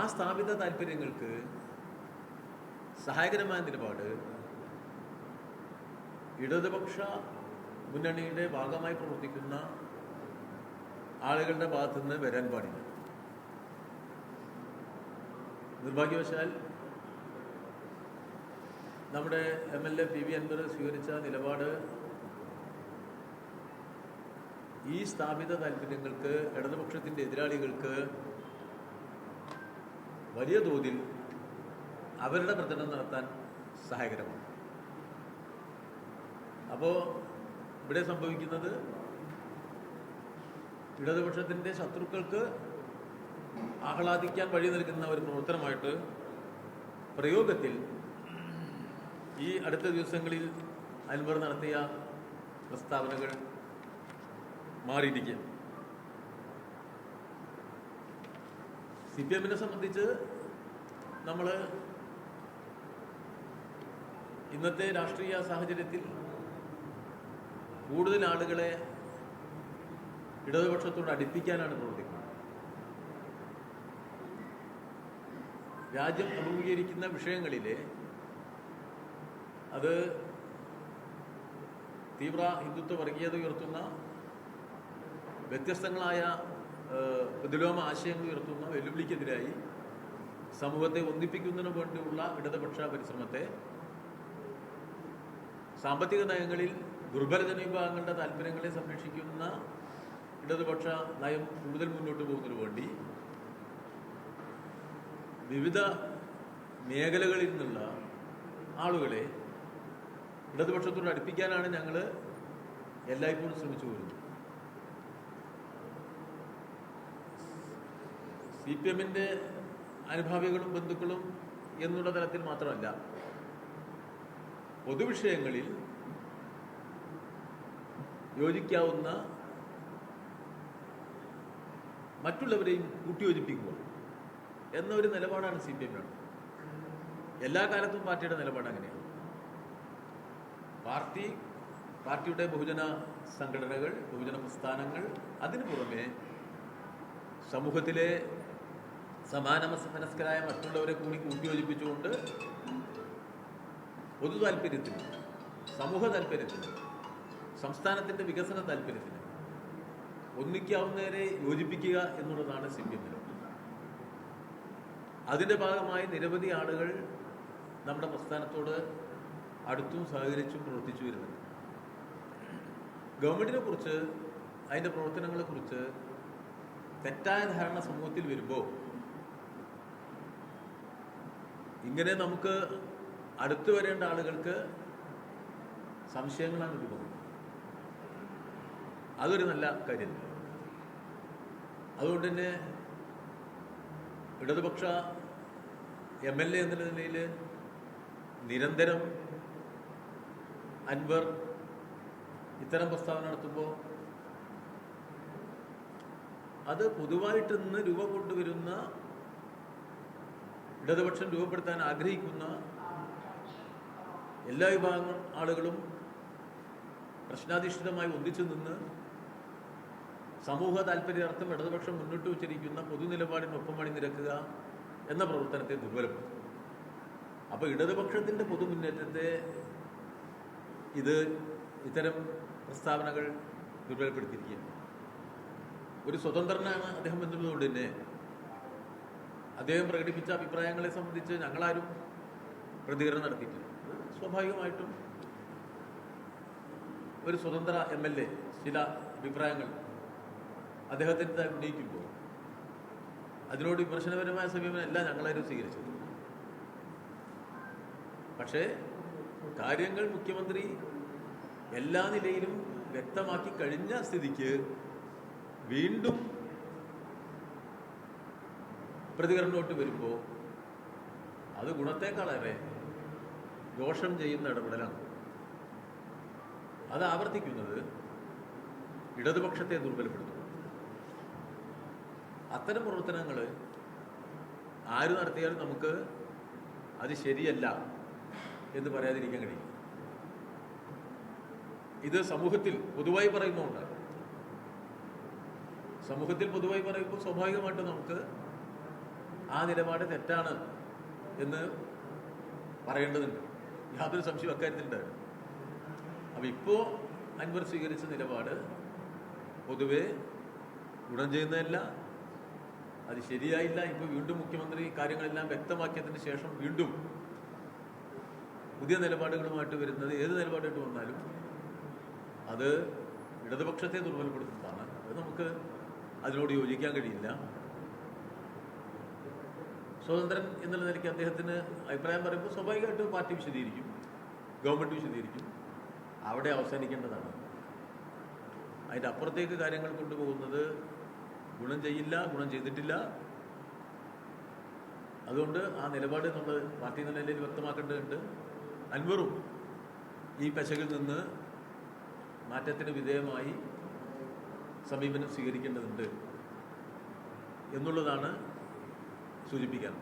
ആ സ്ഥാപിത താല്പര്യങ്ങൾക്ക് സഹായകരമായ നിലപാട് ഇടതുപക്ഷ മുന്നണിയുടെ ഭാഗമായി പ്രവർത്തിക്കുന്ന ആളുകളുടെ ഭാഗത്തുനിന്ന് വരാൻ പാടില്ല. നിർഭാഗ്യവശാൽ നമ്മുടെ MLA PV അൻവർ സ്വീകരിച്ച നിലപാട് ഈ സ്ഥാപിത താല്പര്യങ്ങൾക്ക്, ഇടതുപക്ഷത്തിൻ്റെ എതിരാളികൾക്ക് വലിയ തോതിൽ അവരുടെ പ്രചരണം നടത്താൻ സഹായകരമാണ്. അപ്പോൾ ഇവിടെ സംഭവിക്കുന്നത് ഇടതുപക്ഷത്തിൻ്റെ ശത്രുക്കൾക്ക് ആഹ്ലാദിക്കാൻ വഴി നൽകുന്ന ഒരു പ്രവർത്തനമായിട്ട് പ്രയോഗത്തിൽ ഈ അടുത്ത ദിവസങ്ങളിൽ അൻവർ നടത്തിയ പ്രസ്താവനകൾ മാറിയിരിക്കുക. CPM-നെ സംബന്ധിച്ച് നമ്മൾ ഇന്നത്തെ രാഷ്ട്രീയ സാഹചര്യത്തിൽ കൂടുതൽ ആളുകളെ ഇടതുപക്ഷത്തോട് അടുപ്പിക്കാനാണ് പ്രവർത്തിക്കുന്നത്. രാജ്യം അഭിമുഖീകരിക്കുന്ന വിഷയങ്ങളിലെ അത് തീവ്ര ഹിന്ദുത്വ വർഗീയത ഉയർത്തുന്ന വ്യത്യസ്തങ്ങളായ പ്രതിലോമ ആശയങ്ങൾ ഉയർത്തുന്ന വെല്ലുവിളിക്കെതിരായി സമൂഹത്തെ ഒന്നിപ്പിക്കുന്നതിന് വേണ്ടിയുള്ള ഇടതുപക്ഷ പരിശ്രമത്തെ സാമ്പത്തിക നയങ്ങളിൽ ദുർബല ജനവിഭാഗങ്ങളുടെ താല്പര്യങ്ങളെ സംരക്ഷിക്കുന്ന ഇടതുപക്ഷ നയം കൂടുതൽ മുന്നോട്ട് പോകുന്നതിന് വേണ്ടി വിവിധ മേഖലകളിൽ നിന്നുള്ള ആളുകളെ ഇടതുപക്ഷത്തോട് അടുപ്പിക്കാനാണ് ഞങ്ങൾ എല്ലായ്പ്പോഴും ശ്രമിച്ചു വരുന്നത്. CPM-ന്റെ അനുഭാവികളും ബന്ധുക്കളും എന്നുള്ള തലത്തിൽ മാത്രമല്ല, പൊതുവിഷയങ്ങളിൽ യോജിക്കാവുന്ന മറ്റുള്ളവരെയും കൂട്ടിയോജിപ്പിക്കുക എന്നൊരു നിലപാടാണ് CPM-ന്. എല്ലാ കാലത്തും പാർട്ടിയുടെ നിലപാട് അങ്ങനെയാണ്. പാർട്ടിയുടെ ബഹുജന സംഘടനകൾ, ബഹുജന പ്രസ്ഥാനങ്ങൾ, അതിനു പുറമെ സമൂഹത്തിലെ സമാന മനസ്കരായ മറ്റുള്ളവരെ കൂടി കൂട്ടിയോജിപ്പിച്ചുകൊണ്ട് പൊതു താല്പര്യത്തിന്, സമൂഹ താല്പര്യത്തിന്, സംസ്ഥാനത്തിൻ്റെ വികസന താല്പര്യത്തിന് ഒന്നിക്കാവുന്നവരെ യോജിപ്പിക്കുക എന്നുള്ളതാണ് CPM-ന്. അതിൻ്റെ ഭാഗമായി നിരവധി ആളുകൾ നമ്മുടെ പ്രസ്ഥാനത്തോട് അടുത്തും സഹകരിച്ചും പ്രവർത്തിച്ചു വരുന്നത്. ഗവൺമെൻറ്റിനെ കുറിച്ച്, അതിൻ്റെ പ്രവർത്തനങ്ങളെക്കുറിച്ച് തെറ്റായ ധാരണ സമൂഹത്തിൽ വരുമ്പോൾ ഇങ്ങനെ നമുക്ക് അടുത്തു വരേണ്ട ആളുകൾക്ക് സംശയങ്ങളാണ് രൂപം. അതൊരു നല്ല കാര്യം. അതുകൊണ്ട് തന്നെ ഇടതുപക്ഷ MLA എന്ന നിലയിൽ നിരന്തരം അൻവർ ഇത്തരം പ്രസ്താവന നടത്തുമ്പോൾ അത് പൊതുവായിട്ട് ഇന്ന് രൂപം കൊണ്ടുവരുന്ന, ഇടതുപക്ഷം രൂപപ്പെടുത്താൻ ആഗ്രഹിക്കുന്ന എല്ലാ വിഭാഗം ആളുകളും പ്രശ്നാധിഷ്ഠിതമായി ഒന്നിച്ചു നിന്ന് സമൂഹ താല്പര്യാർത്ഥം ഇടതുപക്ഷം മുന്നോട്ട് വച്ചിരിക്കുന്ന പൊതുനിലപാടിനൊപ്പം അണിനിരക്കുക എന്ന പ്രവർത്തനത്തെ ദുർബലപ്പെടുത്തും. അപ്പോൾ ഇടതുപക്ഷത്തിൻ്റെ പൊതുമുന്നേറ്റത്തെ ഇത്തരം പ്രസ്താവനകൾ ദുർബലപ്പെടുത്തിയിരിക്കുകയാണ്. ഒരു സ്വതന്ത്രനാണ് അദ്ദേഹം എന്നുള്ളതുകൊണ്ട് തന്നെ അദ്ദേഹം പ്രകടിപ്പിച്ച അഭിപ്രായങ്ങളെ സംബന്ധിച്ച് ഞങ്ങളാരും പ്രതികരണം നടത്തിയിട്ടില്ല. സ്വാഭാവികമായിട്ടും ഒരു സ്വതന്ത്ര MLA ചില അഭിപ്രായങ്ങൾ അദ്ദേഹത്തിൻ്റെ ഉന്നയിക്കുമ്പോൾ അതിനോട് വിമർശനപരമായ സമീപനമല്ല ഞങ്ങളാരും സ്വീകരിച്ചത്. പക്ഷേ കാര്യങ്ങൾ മുഖ്യമന്ത്രി എല്ലാ നിലയിലും വ്യക്തമാക്കി കഴിഞ്ഞ സ്ഥിതിക്ക് വീണ്ടും പ്രതികരണോട്ട് വരുമ്പോൾ അത് ഗുണത്തേക്കാളേറെ ദോഷം ചെയ്യുന്ന ഇടപെടലാണ്. അത് ആവർത്തിക്കുന്നത് ഇടതുപക്ഷത്തെ ദുർബലപ്പെടുത്തും. അത്തരം പ്രവർത്തനങ്ങൾ ആര് നടത്തിയാലും നമുക്ക് അത് ശരിയല്ല എന്ന് പറയാതിരിക്കാൻ കഴിയും. ഇത് സമൂഹത്തിൽ പൊതുവായി പറയുന്നുണ്ട്. സമൂഹത്തിൽ പൊതുവായി പറയുമ്പോൾ സ്വാഭാവികമായിട്ട് നമുക്ക് ആ നിലപാട് തെറ്റാണ് എന്ന് പറയേണ്ടതുണ്ട്. യാതൊരു സംശയം അക്കാര്യത്തിലുണ്ടായിരുന്നു. അപ്പോൾ ഇപ്പോൾ അൻവർ സ്വീകരിച്ച നിലപാട് പൊതുവെ ഗുണം ചെയ്യുന്നതല്ല, അത് ശരിയായില്ല. ഇപ്പോൾ വീണ്ടും മുഖ്യമന്ത്രി കാര്യങ്ങളെല്ലാം വ്യക്തമാക്കിയതിന് ശേഷം വീണ്ടും പുതിയ നിലപാടുകളുമായിട്ട് വരുന്നത്, ഏത് നിലപാടായിട്ട് വന്നാലും അത് ഇടതുപക്ഷത്തെ ദുർബലപ്പെടുത്തുന്നതാണ്. അത് നമുക്ക് അതിനോട് യോജിക്കാൻ കഴിയില്ല. സ്വതന്ത്രൻ എന്നുള്ള നിലയ്ക്ക് അദ്ദേഹത്തിന് അഭിപ്രായം പറയുമ്പോൾ സ്വാഭാവികമായിട്ട് പാർട്ടി വിശദീകരിക്കും, ഗവൺമെൻറ് വിശദീകരിക്കും. അവിടെ അവസാനിക്കേണ്ടതാണ്. അതിൻ്റെ അപ്പുറത്തേക്ക് കാര്യങ്ങൾ കൊണ്ടുപോകുന്നത് ഗുണം ചെയ്യില്ല, ഗുണം ചെയ്തിട്ടില്ല. അതുകൊണ്ട് ആ നിലപാട് നമ്മൾ പാർട്ടി എന്ന നിലയിൽ വ്യക്തമാക്കേണ്ടതുണ്ട്. അൻവറും ഈ പെശകിൽ നിന്ന് മാറ്റത്തിന് വിധേയമായി സമീപനം സ്വീകരിക്കേണ്ടതുണ്ട് എന്നുള്ളതാണ് സൂചിപ്പിക്കാൻ.